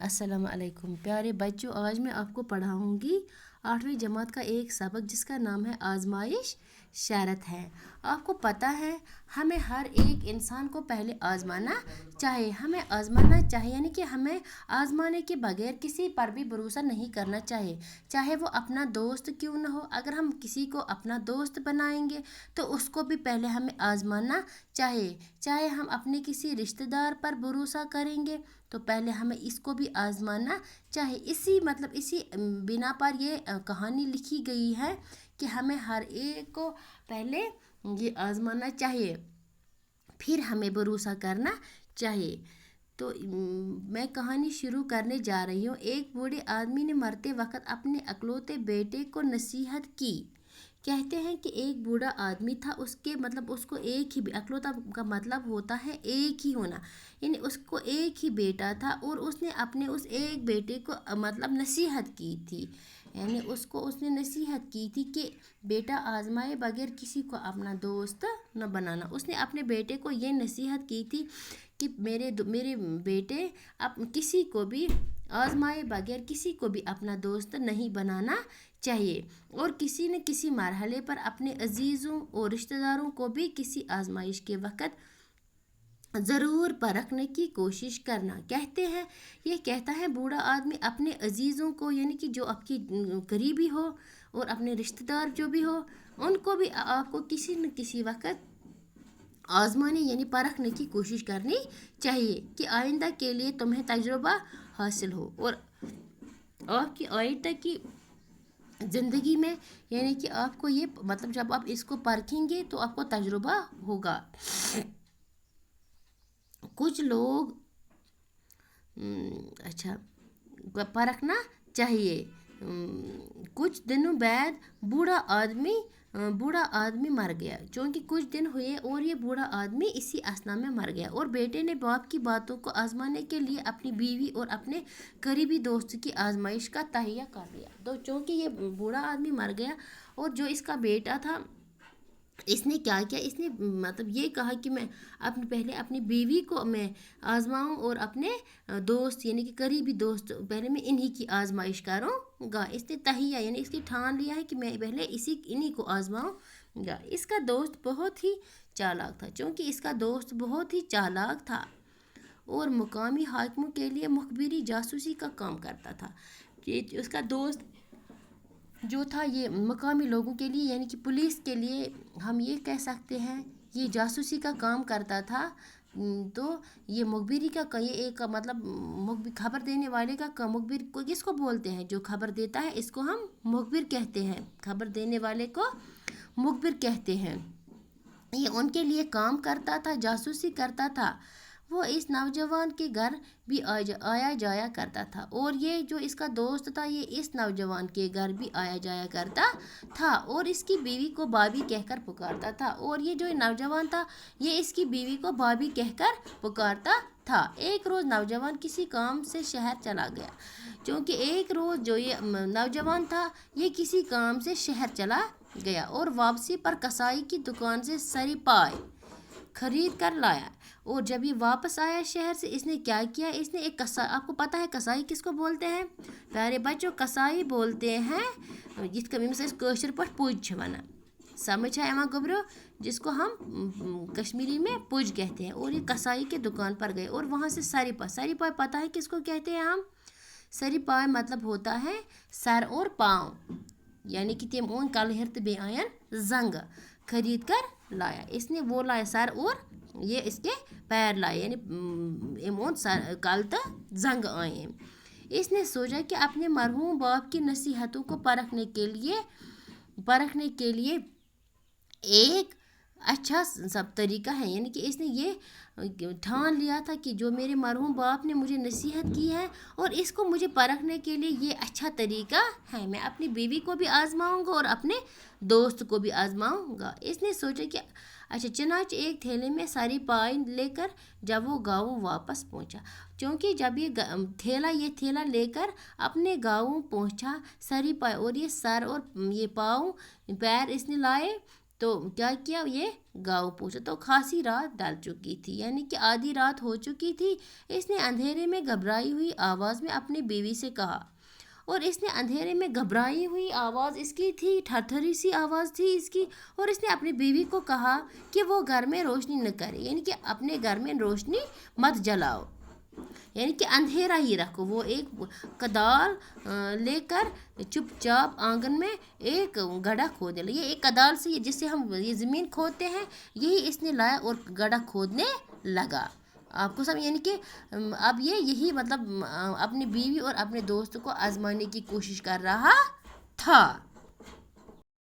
अस्सलाम वालेकुम प्यारे बच्चों। आज मैं आपको पढ़ाऊँगी 8वीं जमात का एक सबक जिसका नाम है आजमाइश शरत है। आपको पता है हमें हर एक इंसान को पहले आजमाना चाहिए। हमें आजमाना चाहिए यानी कि हमें आजमाने के बगैर किसी पर भी भरोसा नहीं करना चाहिए, चाहे वो अपना दोस्त क्यों ना हो। अगर हम किसी को अपना दोस्त बनाएंगे तो उसको भी पहले हमें आजमाना चाहिए। चाहे हम अपने किसी रिश्तेदार पर भरोसा करेंगे तो पहले हमें इसको भी आजमाना चाहिए। इसी बिना पर ये कहानी लिखी गई है कि हमें हर एक को पहले ये आजमाना चाहिए, फिर हमें भरोसा करना चाहिए। तो मैं कहानी शुरू करने जा रही हूँ। एक बूढ़े आदमी ने मरते वक्त अपने अकलौते बेटे को नसीहत की। कहते हैं कि एक बूढ़ा आदमी था, उसको एक ही अकलौता का मतलब होता है एक ही होना, यानी उसको एक ही बेटा था और उसने अपने उस एक बेटे को नसीहत की थी। यानी उसने नसीहत की थी कि बेटा आजमाए बगैर किसी को अपना दोस्त न बनाना। उसने अपने बेटे को ये नसीहत की थी कि मेरे बेटे अब किसी को भी आजमाए बगैर किसी को भी अपना दोस्त नहीं बनाना चाहिए, और किसी न किसी मरहले पर अपने अजीज़ों और रिश्तेदारों को भी किसी आजमाइश के वक़्त ज़रूर परखने की कोशिश करना। कहता है बूढ़ा आदमी अपने अजीज़ों को, यानी कि जो आपकी करीबी हो और अपने रिश्तेदार जो भी हो, उनको भी आपको किसी न किसी वक़्त आजमाने यानी परखने की कोशिश करनी चाहिए कि आइंदा के लिए तुम्हें तजुर्बा हासिल हो और आपकी आइंदा की ज़िंदगी में, यानी कि आपको ये जब आप इसको परखेंगे तो आपको तजुर्बा होगा। कुछ लोग परखना चाहिए। कुछ दिनों बाद बूढ़ा आदमी मर गया। क्योंकि कुछ दिन हुए और ये बूढ़ा आदमी इसी अस्थना में मर गया, और बेटे ने बाप की बातों को आजमाने के लिए अपनी बीवी और अपने करीबी दोस्त की आजमाइश का तहिया कर लिया। तो चूँकि ये बूढ़ा आदमी मर गया और जो इसका बेटा था, इसने क्या किया, इसने ये कहा कि मैं पहले अपनी बीवी को मैं आजमाऊं और अपने दोस्त यानी कि करीबी दोस्त पहले मैं इन्हीं की आजमाइश करूँगा। इसने तहिया यानी इसकी ठान लिया है कि मैं पहले इन्हीं को आजमाऊँगा। इसका दोस्त बहुत ही चालाक था। क्योंकि इसका दोस्त बहुत ही चालाक था और मुकामी हाकिमों के लिए मुखबिरी जासूसी का काम करता था। उसका दोस्त जो था ये मकामी लोगों के लिए यानी कि पुलिस के लिए हम ये कह सकते हैं ये जासूसी का काम करता था। तो ये मुखबिरी का ये एक खबर देने वाले का मुखबिर को किसको बोलते हैं? जो खबर देता है इसको हम मुखबिर कहते हैं। खबर देने वाले को मुखबिर कहते हैं। ये उनके लिए काम करता था, जासूसी करता था। वो इस नौजवान के घर भी आया जाया करता था, और ये जो इसका दोस्त था ये इस नौजवान के घर भी आया जाया करता था और इसकी बीवी को भाभी कहकर पुकारता था। और ये जो नौजवान था ये इसकी बीवी को भाभी कहकर पुकारता था। एक रोज़ नौजवान किसी काम से शहर चला गया। क्योंकि एक रोज़ जो ये नौजवान था ये किसी काम से शहर चला गया और वापसी पर कसाई की दुकान से सरी पाए खरीद कर लाया। और जब ये वापस आया शहर से, इसने क्या किया, इसने एक आपको पता है कसाई किसको बोलते हैं प्यारे बच्चों? कसाई बोलते हैं जिसका कशर पर पुज वना, समझ है एवं गबरो, जिसको हम कश्मीरी में पुज कहते हैं। और ये कसाई के दुकान पर गए और वहाँ से सरी पाए पता है किसको कहते हैं हम? सरी पाए मतलब होता है सर और पाँव, यानी कि तेम ओन कल हिरत बे आयन जंग खरीद कर लाया। इसने वो लाया सर और ये इसके पैर लाए, यानी इमोन सर कल तो जंग आए। इसने सोचा कि अपने मरहूम बाप की नसीहतों को परखने के लिए एक अच्छा सब तरीका है। यानी कि इसने ये ठान लिया था कि जो मेरे मरहूम बाप ने मुझे नसीहत की है और इसको मुझे परखने के लिए ये अच्छा तरीका है, मैं अपनी बीवी को भी आजमाऊंगा और अपने दोस्त को भी आजमाऊंगा। इसने सोचा कि चुनाच एक थैले में सारी पाई लेकर जब वो गाँव वापस पहुंचा। क्योंकि जब ये थैला लेकर अपने गाँव पहुंचा सारी पाई और ये सर और ये पैर इसने लाए, تو کیا کیا یہ گاؤں پہنچا تو خاصی رات ڈل چکی تھی، یعنی کہ آدھی رات ہو چکی تھی۔ اس نے اندھیرے میں گھبرائی ہوئی آواز میں اپنی بیوی سے کہا، اور اس نے اندھیرے میں گھبرائی ہوئی آواز اس کی تھی، تھر تھری سی آواز تھی اس کی، اور اس نے اپنی بیوی کو کہا کہ وہ گھر میں روشنی نہ کرے، یعنی کہ اپنے گھر میں روشنی مت جلاؤ، یعنی کہ اندھیرا ہی رکھو۔ وہ ایک کدال لے کر چپ چاپ آنگن میں ایک گڑھا کھودنے لگا۔ یہ ایک کدال سے جس سے ہم یہ زمین کھودتے ہیں، یہی اس نے لایا اور گڑھا کھودنے لگا۔ آپ کو سمجھ، یعنی کہ اب یہی مطلب اپنی بیوی اور اپنے دوست کو آزمانے کی کوشش کر رہا تھا۔